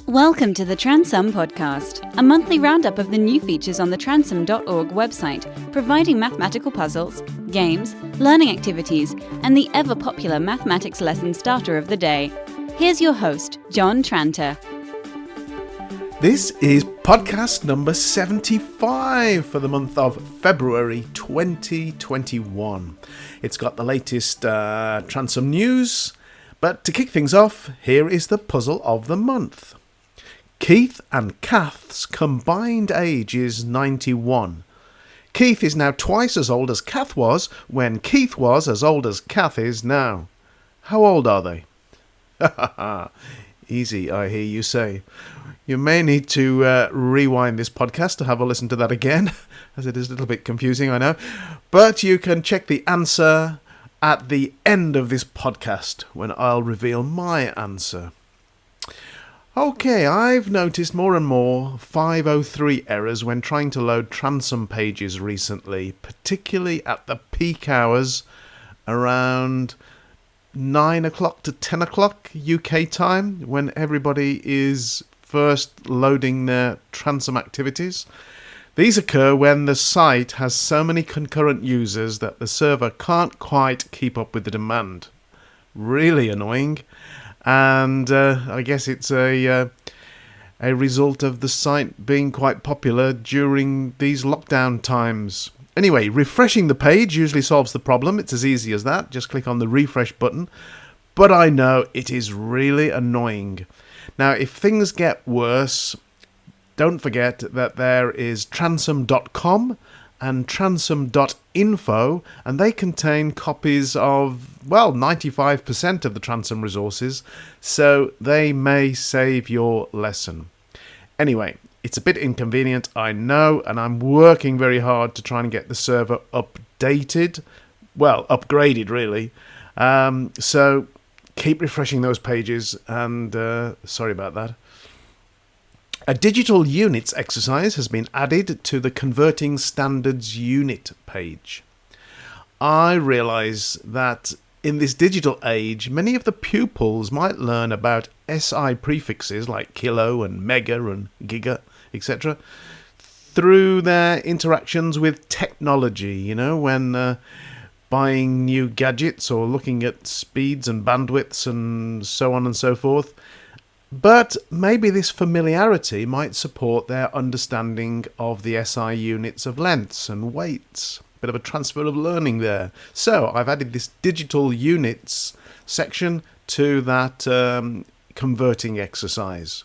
Welcome to the Transum podcast, a monthly roundup of the new features on the transum.org website, providing mathematical puzzles, games, learning activities, and the ever-popular mathematics lesson starter of the day. Here's your host, John Tranter. This is podcast number 75 for the month of February 2021. It's got the latest Transum news, but to kick things off, here is the puzzle of the month. Keith and Kath's combined age is 91. Keith is now twice as old as Kath was when Keith was as old as Kath is now. How old are they? Easy, I hear you say. You may need to rewind this podcast to have a listen to that again, as it is a little bit confusing, I know. But you can check the answer at the end of this podcast when I'll reveal my answer. Okay, I've noticed more and more 503 errors when trying to load Transum pages recently, particularly at the peak hours around 9 o'clock to 10 o'clock UK time, when everybody is first loading their Transum activities. These occur when the site has so many concurrent users that the server can't quite keep up with the demand. Really annoying. And I guess it's a result of the site being quite popular during these lockdown times. Anyway, refreshing the page usually solves the problem. It's as easy as that. Just click on the refresh button. But I know it is really annoying. Now, if things get worse, don't forget that there is transum.com and transum.info, and they contain copies of, 95% of the Transum resources, so they may save your lesson. Anyway, it's a bit inconvenient, I know, and I'm working very hard to try and get the server updated. Well, upgraded, really. So keep refreshing those pages, and sorry about that. A digital units exercise has been added to the Converting Standards Unit page. I realise that in this digital age, many of the pupils might learn about SI prefixes like kilo and mega and giga, etc. through their interactions with technology, when buying new gadgets or looking at speeds and bandwidths and so on and so forth. But maybe this familiarity might support their understanding of the SI units of lengths and weights. Bit of a transfer of learning there. So I've added this digital units section to that converting exercise.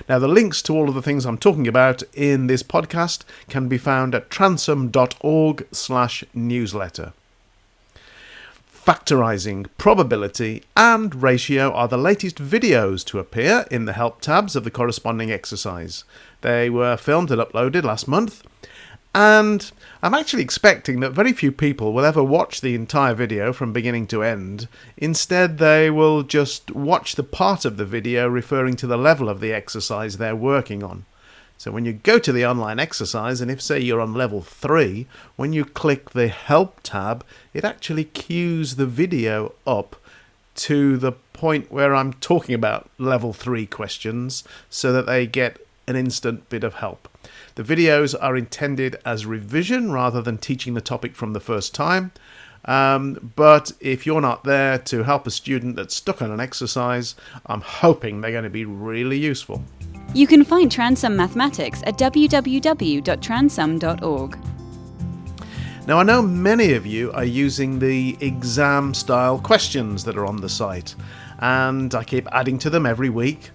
Now the links to all of the things I'm talking about in this podcast can be found at transum.org/newsletter. Factorizing, probability, and ratio are the latest videos to appear in the help tabs of the corresponding exercise. They were filmed and uploaded last month, and I'm actually expecting that very few people will ever watch the entire video from beginning to end. Instead, they will just watch the part of the video referring to the level of the exercise they're working on. So when you go to the online exercise, and if say you're on level 3, when you click the help tab, it actually queues the video up to the point where I'm talking about level 3 questions so that they get an instant bit of help. The videos are intended as revision rather than teaching the topic from the first time. But if you're not there to help a student that's stuck on an exercise, I'm hoping they're going to be really useful. You can find Transum Mathematics at www.transum.org. Now, I know many of you are using the exam-style questions that are on the site, and I keep adding to them every week.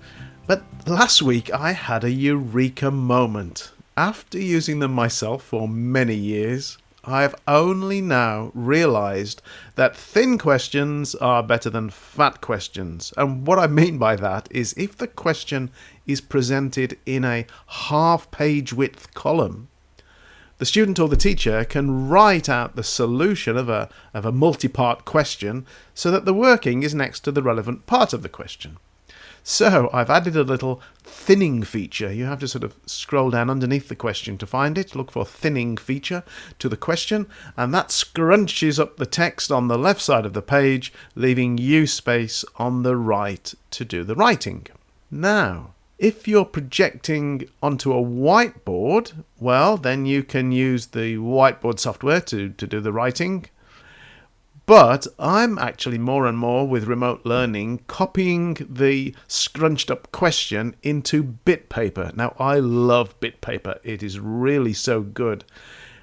But last week, I had a eureka moment. After using them myself for many years, I've only now realised that thin questions are better than fat questions. And what I mean by that is if the question is presented in a half-page width column, the student or the teacher can write out the solution of a multi-part question so that the working is next to the relevant part of the question. So I've added a little thinning feature. You have to sort of scroll down underneath the question to find it, look for thinning feature to the question, and that scrunches up the text on the left side of the page, leaving you space on the right to do the writing. Now, If you're projecting onto a whiteboard, well, then you can use the whiteboard software to do the writing. But I'm actually more and more with remote learning copying the scrunched up question into bit paper. Now, I love bit paper. It is really so good.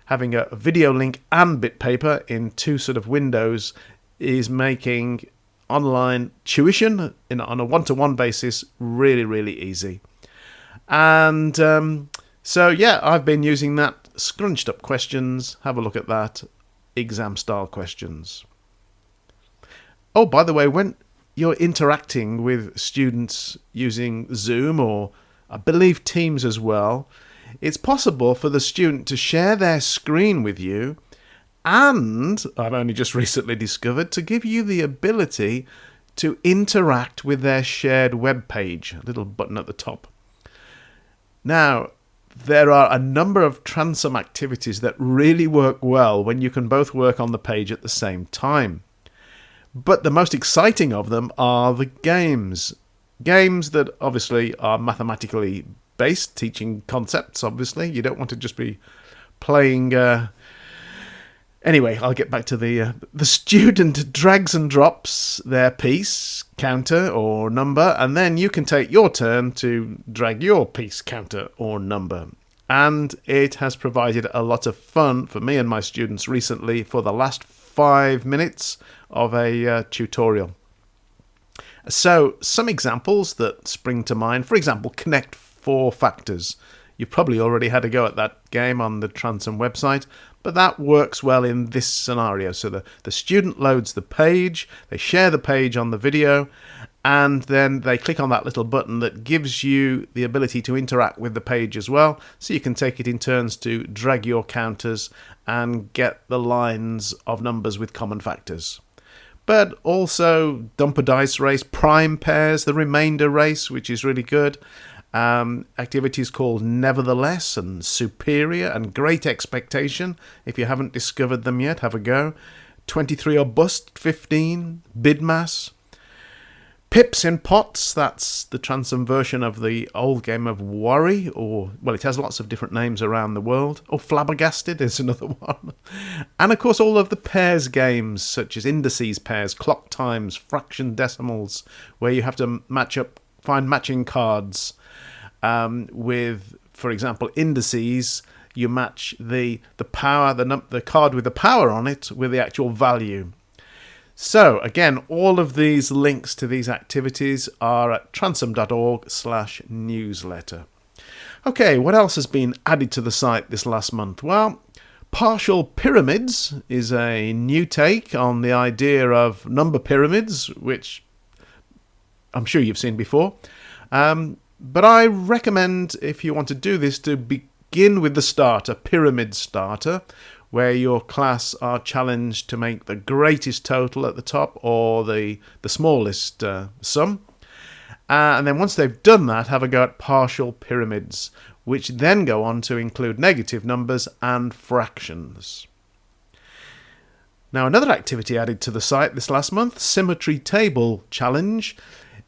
Having a video link and bit paper in two sort of windows is making online tuition on a one-to-one basis really, really easy. And so, yeah, I've been using that. Scrunched up questions. Have a look at that. Exam-style questions. Oh, by the way, when you're interacting with students using Zoom or I believe Teams as well, it's possible for the student to share their screen with you and, I've only just recently discovered, to give you the ability to interact with their shared web page, a little button at the top. Now, there are a number of Transom activities that really work well when you can both work on the page at the same time. But the most exciting of them are the games. Games that obviously are mathematically based, teaching concepts, obviously. You don't want to just be playing... Anyway, I'll get back to the student drags and drops their piece, counter or number, and then you can take your turn to drag your piece, counter or number. And it has provided a lot of fun for me and my students recently for the last 5 minutes of a tutorial. So some examples that spring to mind, for example, connect 4 factors. You've probably already had a go at that game on the Transom website, but that works well in this scenario. So the student loads the page, they share the page on the video, and then they click on that little button that gives you the ability to interact with the page as well. So you can take it in turns to drag your counters and get the lines of numbers with common factors. But also dump a dice race, prime pairs, the remainder race, which is really good. Activities called Nevertheless and Superior and Great Expectation. If you haven't discovered them yet, have a go. 23 or Bust, 15, Bidmass. Pips in Pots, that's the Transom version of the old game of Worry, or, well, it has lots of different names around the world. Or Flabbergasted is another one. And, of course, all of the pairs games, such as indices pairs, clock times, fraction decimals, where you have to find matching cards with, for example, indices. You match the card with the power on it with the actual value. So, again, all of these links to these activities are at transom.org/newsletter. Okay, what else has been added to the site this last month? Well, partial pyramids is a new take on the idea of number pyramids, which I'm sure you've seen before. But I recommend, if you want to do this, to begin with the starter, pyramid starter, where your class are challenged to make the greatest total at the top or the smallest sum. And then once they've done that, have a go at partial pyramids, which then go on to include negative numbers and fractions. Now, another activity added to the site this last month, Symmetry Table Challenge,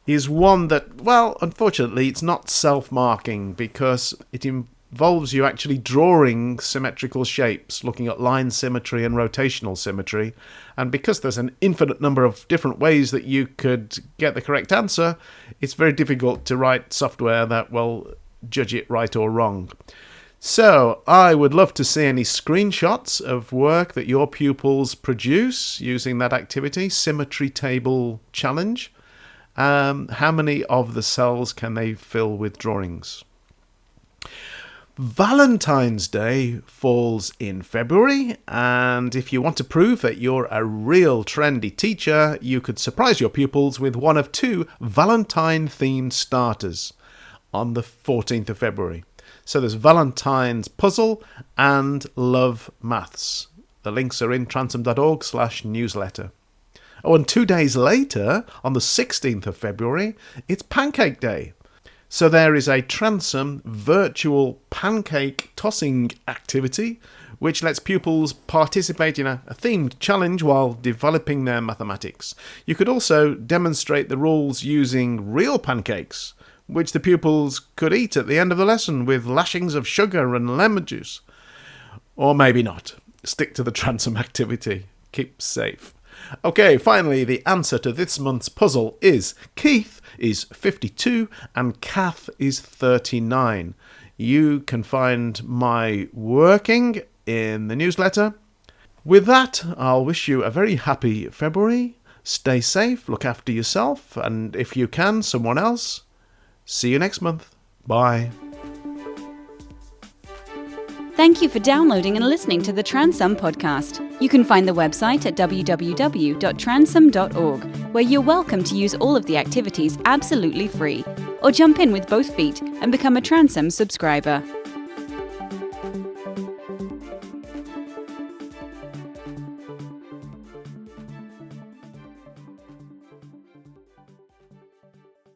is one that, well, unfortunately, it's not self-marking because it involves you actually drawing symmetrical shapes, looking at line symmetry and rotational symmetry. And because there's an infinite number of different ways that you could get the correct answer, it's very difficult to write software that will judge it right or wrong. So I would love to see any screenshots of work that your pupils produce using that activity, Symmetry Table Challenge. How many of the cells can they fill with drawings? Valentine's Day falls in February, and if you want to prove that you're a real trendy teacher, you could surprise your pupils with one of 2 Valentine-themed starters on the 14th of February. So there's Valentine's Puzzle and Love Maths. The links are in transom.org/newsletter. Oh, and 2 days later, on the 16th of February, it's Pancake Day. So there is a Transom virtual pancake tossing activity, which lets pupils participate in a themed challenge while developing their mathematics. You could also demonstrate the rules using real pancakes, which the pupils could eat at the end of the lesson with lashings of sugar and lemon juice. Or maybe not. Stick to the transom activity. Keep safe. Okay, finally, the answer to this month's puzzle is Keith is 52 and Kath is 39. You can find my working in the newsletter. With that, I'll wish you a very happy February. Stay safe, look after yourself, and if you can, someone else. See you next month. Bye. Thank you for downloading and listening to the Transom podcast. You can find the website at www.transom.org, where you're welcome to use all of the activities absolutely free. Or jump in with both feet and become a Transom subscriber.